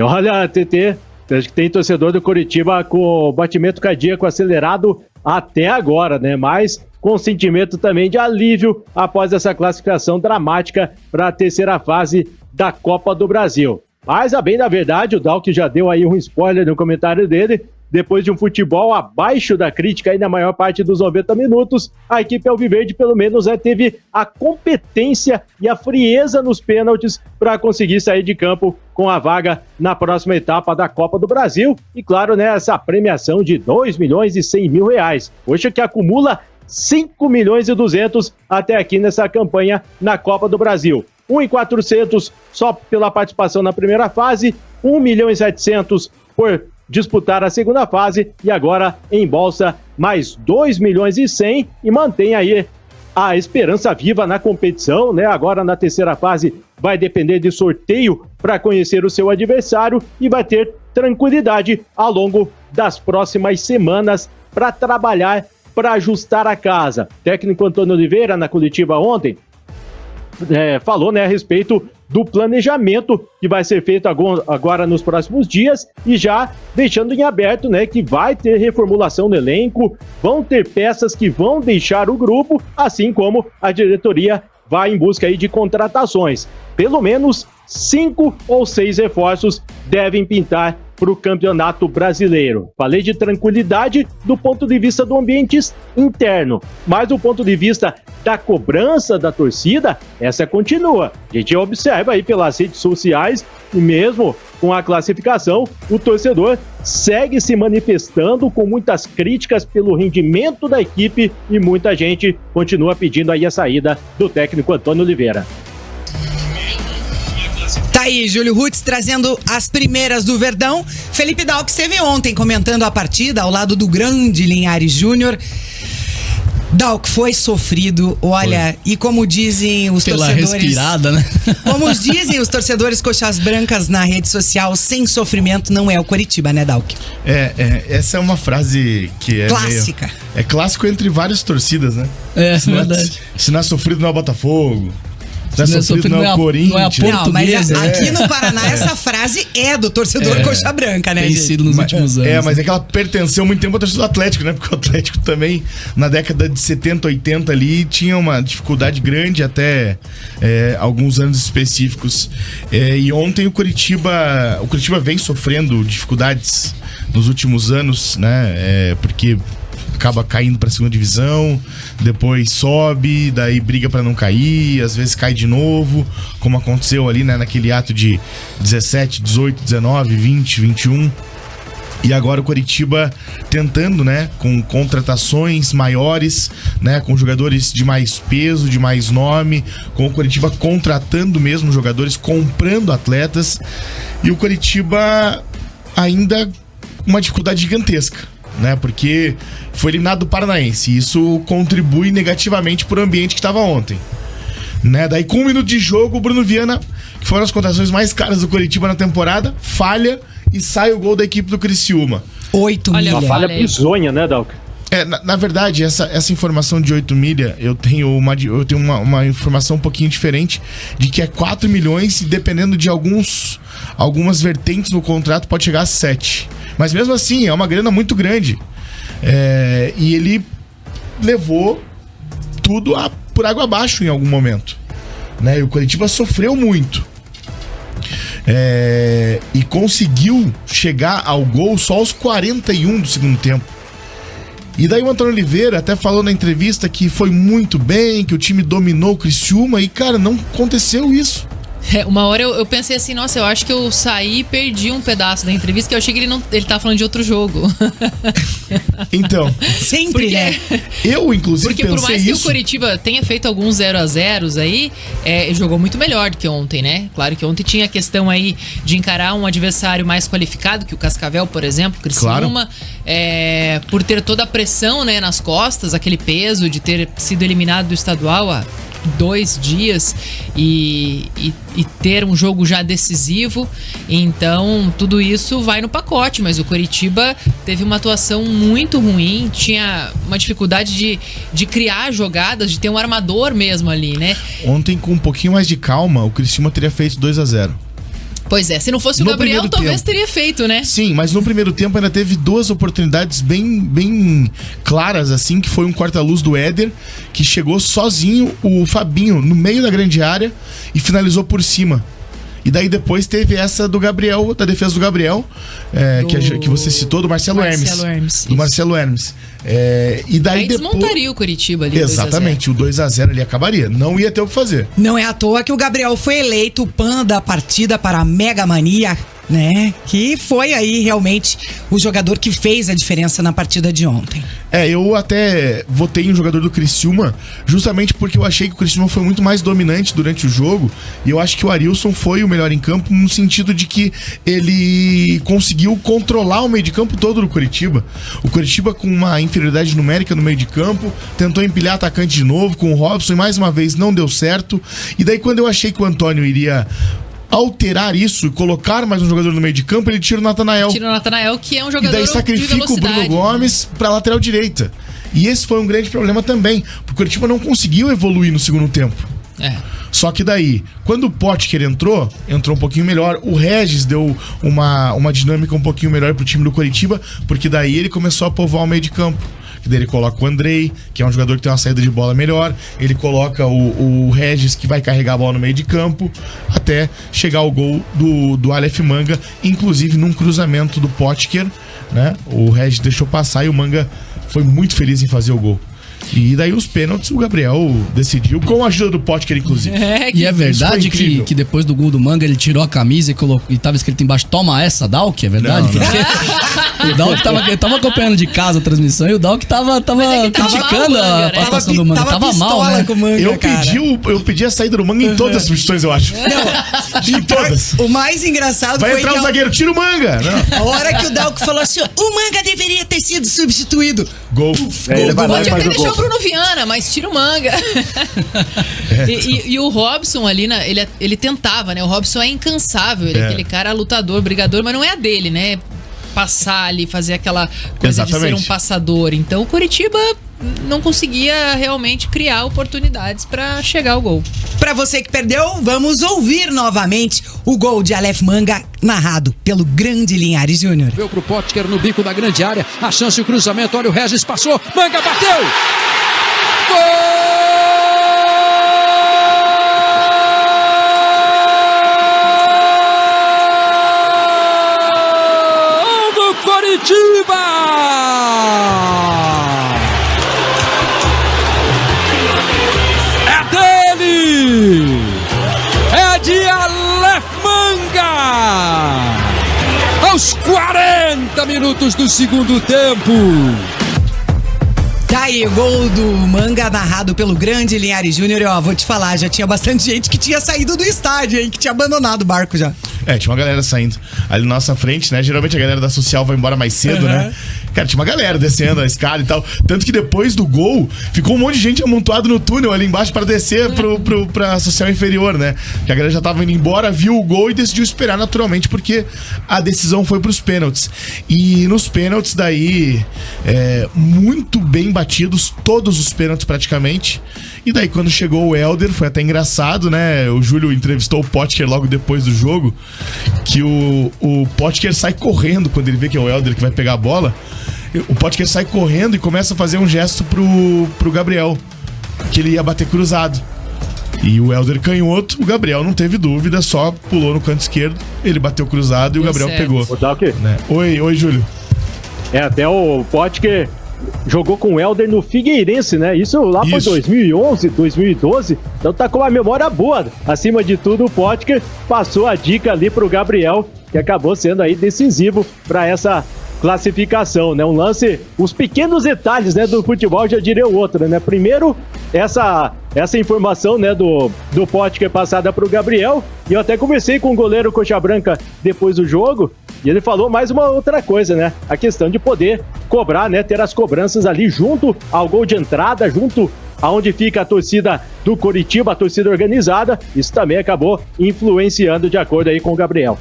Olha, TT, acho que tem torcedor do Coritiba com batimento cardíaco acelerado até agora, né? Mas com sentimento também de alívio após essa classificação dramática para a terceira fase da Copa do Brasil. Mas, a bem da verdade, o Dalk já deu aí um spoiler no comentário dele. Depois de um futebol abaixo da crítica aí na maior parte dos 90 minutos, a equipe alviverde pelo menos teve a competência e a frieza nos pênaltis para conseguir sair de campo com a vaga na próxima etapa da Copa do Brasil. E claro, né, essa premiação de R$2.100.000. Hoje que acumula 5.200.000 até aqui nessa campanha na Copa do Brasil. 1.400 só pela participação na primeira fase, 1.700.000 por disputar a segunda fase e agora em bolsa mais 2.100.000 e mantém aí a esperança viva na competição, né? Agora na terceira fase vai depender de sorteio para conhecer o seu adversário e vai ter tranquilidade ao longo das próximas semanas para trabalhar, para ajustar a casa. O técnico Antônio Oliveira na coletiva ontem falou, né, a respeito do planejamento que vai ser feito agora nos próximos dias e já deixando em aberto, né, que vai ter reformulação no elenco, vão ter peças que vão deixar o grupo, assim como a diretoria vai em busca aí de contratações. Pelo menos 5 ou 6 reforços devem pintar para o Campeonato Brasileiro. Falei de tranquilidade do ponto de vista do ambiente interno, mas do ponto de vista da cobrança da torcida, essa continua. A gente observa aí pelas redes sociais e mesmo com a classificação, o torcedor segue se manifestando com muitas críticas pelo rendimento da equipe e muita gente continua pedindo aí a saída do técnico Antônio Oliveira. Tá aí, Júlio Rutz trazendo as primeiras do Verdão. Felipe Dalk esteve ontem comentando a partida ao lado do grande Linhares Júnior. Dalk, foi sofrido, olha, foi. E como dizem os Pela torcedores... respirada, né? Como dizem os torcedores coxas brancas na rede social, sem sofrimento não é o Coritiba, né, Dalk? Essa é uma frase que é clássica. É clássico entre várias torcidas, né? Verdade. Se não é sofrido, não é o Botafogo. Se não é sofrido, não é o Corinthians. Não, mas aqui no Paraná essa frase é do torcedor coxa branca, né, tem gente? sido nos últimos anos. Mas é que ela pertenceu muito tempo ao torcedor do Atlético, né? Porque o Atlético também, na década de 70, 80 ali, tinha uma dificuldade grande até alguns anos específicos. E ontem o Coritiba vem sofrendo dificuldades nos últimos anos, né? Porque acaba caindo para a segunda divisão, depois sobe, daí briga para não cair, às vezes cai de novo, como aconteceu ali, né, naquele ato de 17, 18, 19, 20, 21. E agora o Coritiba tentando, né, com contratações maiores, né, com jogadores de mais peso, de mais nome, com o Coritiba contratando mesmo jogadores, comprando atletas, e o Coritiba ainda uma dificuldade gigantesca, né? Porque foi eliminado do Paranaense. E isso contribui negativamente para o ambiente que estava ontem, né? Daí com 1 minuto de jogo, o Bruno Viana, que foram as contratações mais caras do Coritiba na temporada, falha e sai o gol da equipe do Criciúma. 8 milha. Uma falha bizonha, né, Dalk? Na verdade, essa informação de 8 milha, eu tenho uma informação um pouquinho diferente, de que é 4 milhões e dependendo de algumas vertentes no contrato pode chegar a 7. Mas mesmo assim, é uma grana muito grande. E ele levou tudo por água abaixo em algum momento, né? E o Coritiba sofreu muito. E conseguiu chegar ao gol só aos 41 do segundo tempo. E daí o Antônio Oliveira até falou na entrevista que foi muito bem, que o time dominou o Criciúma e, cara, não aconteceu isso. Uma hora eu pensei assim, nossa, eu acho que eu saí e perdi um pedaço da entrevista, que eu achei que ele tava falando de outro jogo. Então, sempre, porque, né? Eu, inclusive, porque pensei por mais que isso. o Coritiba tenha feito alguns 0-0 aí, jogou muito melhor do que ontem, né? Claro que ontem tinha a questão aí de encarar um adversário mais qualificado, que o Cascavel, por exemplo, o Criciúma, por ter toda a pressão, né, nas costas, aquele peso de ter sido eliminado do estadual há 2 dias e ter um jogo já decisivo. Então tudo isso vai no pacote, mas o Coritiba teve uma atuação muito ruim, tinha uma dificuldade de criar jogadas, de ter um armador mesmo ali, né? Ontem, com um pouquinho mais de calma, o Criciúma teria feito 2-0. Pois é, se não fosse o No Gabriel, primeiro talvez tempo. teria feito, né? Sim, mas no primeiro tempo ainda teve 2 oportunidades bem claras, assim, que foi um corta-luz do Éder, que chegou sozinho, o Fabinho, no meio da grande área e finalizou por cima. E daí depois teve essa do Gabriel, da defesa do Gabriel, que você citou, do Marcelo Hermes. Do Marcelo Hermes. E daí aí depois... desmontaria o Coritiba ali. Exatamente, o 2-0 ali acabaria. Não ia ter o que fazer. Não é à toa que o Gabriel foi eleito o PAN da partida para a Mega Mania, né? Que foi aí realmente o jogador que fez a diferença na partida de ontem. Eu até votei em um jogador do Criciúma justamente porque eu achei que o Criciúma foi muito mais dominante durante o jogo e eu acho que o Arilson foi o melhor em campo no sentido de que ele conseguiu controlar o meio de campo todo do Coritiba. O Coritiba com uma inferioridade numérica no meio de campo, tentou empilhar atacante de novo com o Robson e mais uma vez não deu certo. E daí quando eu achei que o Antônio iria alterar isso e colocar mais um jogador no meio de campo, ele tira o Natanael. Tira o Natanael, que é um jogador e daí sacrifica o Bruno Gomes pra lateral direita. E esse foi um grande problema também, porque o Coritiba não conseguiu evoluir no segundo tempo. Só que daí, quando o Potker entrou um pouquinho melhor. O Regis deu uma dinâmica um pouquinho melhor pro time do Coritiba, porque daí ele começou a povoar o meio de campo. Que daí ele coloca o Andrei, que é um jogador que tem uma saída de bola melhor. Ele coloca o Regis, que vai carregar a bola no meio de campo, até chegar o gol do Aleph Manga, inclusive num cruzamento do Potker, né? O Regis deixou passar e o Manga foi muito feliz em fazer o gol. E daí os pênaltis o Gabriel decidiu, com a ajuda do Potker, inclusive. E é verdade que depois do gol do Manga ele tirou a camisa e tava escrito embaixo: toma essa, Dalk? É verdade? Não. Porque o Dalk tava acompanhando de casa a transmissão e o Dalk tava criticando mal, a atuação do Manga. Tava mal, né? Com o Manga, eu pedi a saída do Manga em todas as substituições, eu acho. Em todas. O mais engraçado Vai foi entrar o zagueiro, tira o Manga! Não. a hora que o Dalk falou assim: o Manga deveria ter sido substituído. Gol. Ele vai lá e Pode faz até o deixar gol. o Bruno Viana, mas tira o Manga. E o Robson ali, ele tentava, né? O Robson é incansável, ele é aquele cara lutador, brigador, mas não é a dele, né? Passar ali, fazer aquela coisa de ser um passador. Então o Coritiba não conseguia realmente criar oportunidades pra chegar ao gol. Pra você que perdeu, vamos ouvir novamente o gol de Aleph Manga, narrado pelo grande Linhares Júnior. Veio pro Potker no bico da grande área, a chance, o cruzamento, olha o Regis, passou, Manga bateu! Gol do Coritiba! É dele! É de Aleph Manga! Aos 40 minutos do segundo tempo. Tá aí, o gol do Manga, narrado pelo grande Linhares Júnior. E ó, vou te falar, já tinha bastante gente que tinha saído do estádio, hein, que tinha abandonado o barco já. Tinha uma galera saindo ali na nossa frente, né? Geralmente a galera da social vai embora mais cedo, né? Cara, tinha uma galera descendo a escada e tal. Tanto que depois do gol, ficou um monte de gente amontoado no túnel ali embaixo pra descer pra social inferior, né? Que a galera já tava indo embora, viu o gol e decidiu esperar naturalmente, porque a decisão foi pros pênaltis. E nos pênaltis daí, muito bem batidos, todos os pênaltis praticamente. E daí quando chegou o Helder, foi até engraçado, né? O Júlio entrevistou o Potker logo depois do jogo, que o Potker sai correndo quando ele vê que é o Helder que vai pegar a bola. O Potker sai correndo e começa a fazer um gesto pro Gabriel, que ele ia bater cruzado. E o Helder canhoto, o Gabriel não teve dúvida, só pulou no canto esquerdo, ele bateu cruzado e o Gabriel pegou. O Dalk, Né? Oi, Júlio. Até o Potker jogou com o Helder no Figueirense, né? Isso lá foi 2011, 2012. Então tá com uma memória boa. Acima de tudo, o Potker passou a dica ali pro Gabriel, que acabou sendo aí decisivo para essa classificação, né? Um lance, os pequenos detalhes, né, do futebol, já diria o outro, né? Primeiro, essa informação, né, do Potker passada pro Gabriel. E eu até conversei com o goleiro Coxa Branca depois do jogo, e ele falou mais uma outra coisa, né? A questão de poder cobrar, né? Ter as cobranças ali junto ao gol de entrada, junto aonde fica a torcida do Coritiba, a torcida organizada. Isso também acabou influenciando, de acordo aí com o Gabriel.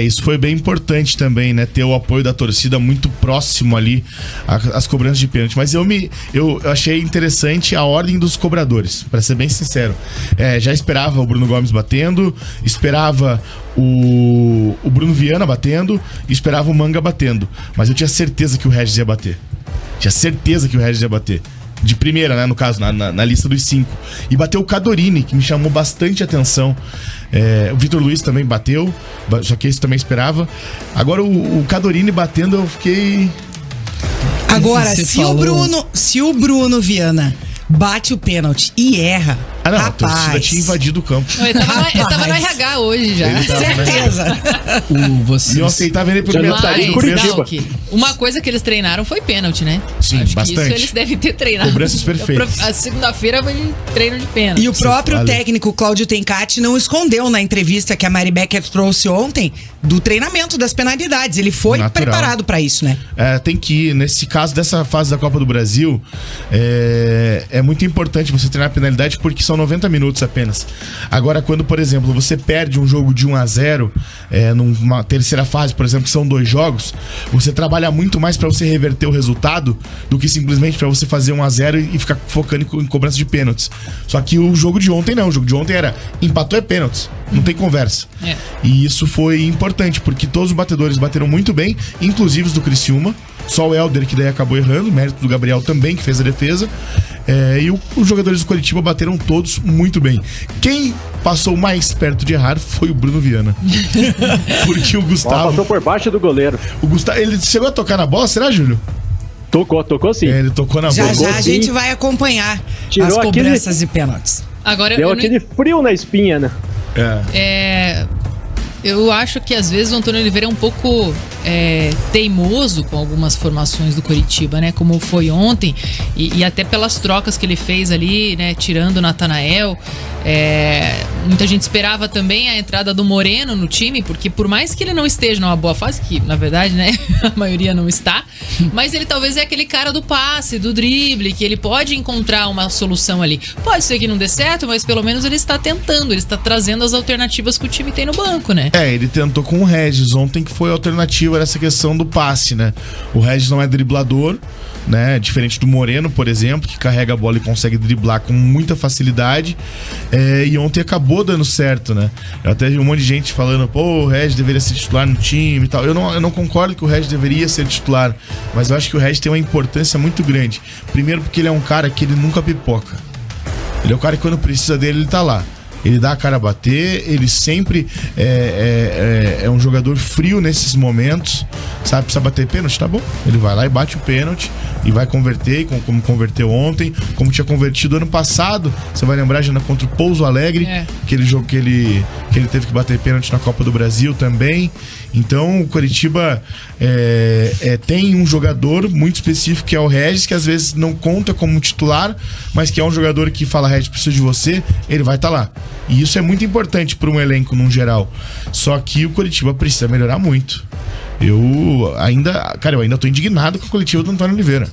Isso foi bem importante também, né? Ter o apoio da torcida muito próximo ali às cobranças de pênalti. Mas eu achei interessante a ordem dos cobradores, pra ser bem sincero. Já esperava o Bruno Gomes batendo, esperava o Bruno Viana batendo e esperava o Manga batendo. Mas eu tinha certeza que o Regis ia bater. De primeira, né? No caso, na lista dos 5. E bateu o Cadorini, que me chamou bastante atenção. O Vitor Luiz também bateu, só que esse também esperava. Agora o Cadorini batendo, eu fiquei... Agora, se o Bruno Viana bate o pênalti e erra, não, rapaz, a torcida tinha invadido o campo. Ele tava no RH hoje já. Certeza. E eu aceitava ele por metade do Curitiba. Uma coisa que eles treinaram foi pênalti, né? Sim, acho bastante. Que isso eles devem ter treinado. Cobranças perfeitas. A segunda-feira foi de treino de pênalti. E o próprio técnico Cláudio Tencati não escondeu na entrevista que a Mari Becker trouxe ontem do treinamento das penalidades. Ele foi preparado pra isso, né? Tem que ir. Nesse caso dessa fase da Copa do Brasil, é muito importante você treinar a penalidade porque são 90 minutos apenas. Agora, quando, por exemplo, você perde um jogo de 1-0, numa terceira fase, por exemplo, que são 2 jogos, você trabalha muito mais pra você reverter o resultado do que simplesmente pra você fazer 1-0 e ficar focando em cobrança de pênaltis. Só que o jogo de ontem não. O jogo de ontem era empatou é pênaltis. Não tem conversa. E isso foi importante, porque todos os batedores bateram muito bem, inclusive os do Criciúma. Só o Helder que daí acabou errando, mérito do Gabriel também, que fez a defesa. E os jogadores do Coritiba bateram todos muito bem. Quem passou mais perto de errar foi o Bruno Viana. Porque o Gustavo... Passou por baixo do goleiro. O Gustavo, ele chegou a tocar na bola, será, Júlio? Tocou sim. Ele tocou na bola. Já a gente vai acompanhar as cobranças de pênaltis. Agora, deu aquele frio na espinha, né? Eu acho que às vezes o Antônio Oliveira é um pouco teimoso com algumas formações do Coritiba, né? Como foi ontem, e até pelas trocas que ele fez ali, né? Tirando o Natanael. Muita gente esperava também a entrada do Moreno no time, porque por mais que ele não esteja numa boa fase, que na verdade, né, a maioria não está, mas ele talvez é aquele cara do passe, do drible, que ele pode encontrar uma solução ali. Pode ser que não dê certo, mas pelo menos ele está tentando, ele está trazendo as alternativas que o time tem no banco, né? Ele tentou com o Regis ontem, que foi a alternativa nessa questão do passe, né? O Regis não é driblador, né? Diferente do Moreno, por exemplo, que carrega a bola e consegue driblar com muita facilidade. E ontem acabou dando certo, né? Eu até vi um monte de gente falando, o Regis deveria ser titular no time e tal. Eu não concordo que o Regis deveria ser titular, mas eu acho que o Regis tem uma importância muito grande. Primeiro porque ele é um cara que ele nunca pipoca. Ele é o cara que quando precisa dele, ele tá lá. Ele dá a cara a bater, ele sempre é um jogador frio nesses momentos, sabe? Precisa bater pênalti, tá bom. Ele vai lá e bate o pênalti e vai converter, como converteu ontem, como tinha convertido ano passado. Você vai lembrar, já contra o Pouso Alegre, aquele jogo que ele teve que bater pênalti na Copa do Brasil também. Então o Coritiba tem um jogador muito específico que é o Regis, que às vezes não conta como titular, mas que é um jogador que fala, Regis, preciso de você, ele vai estar lá. E isso é muito importante para um elenco num geral. Só que o Coritiba precisa melhorar muito. Eu ainda tô indignado com a coletiva do Antônio Oliveira.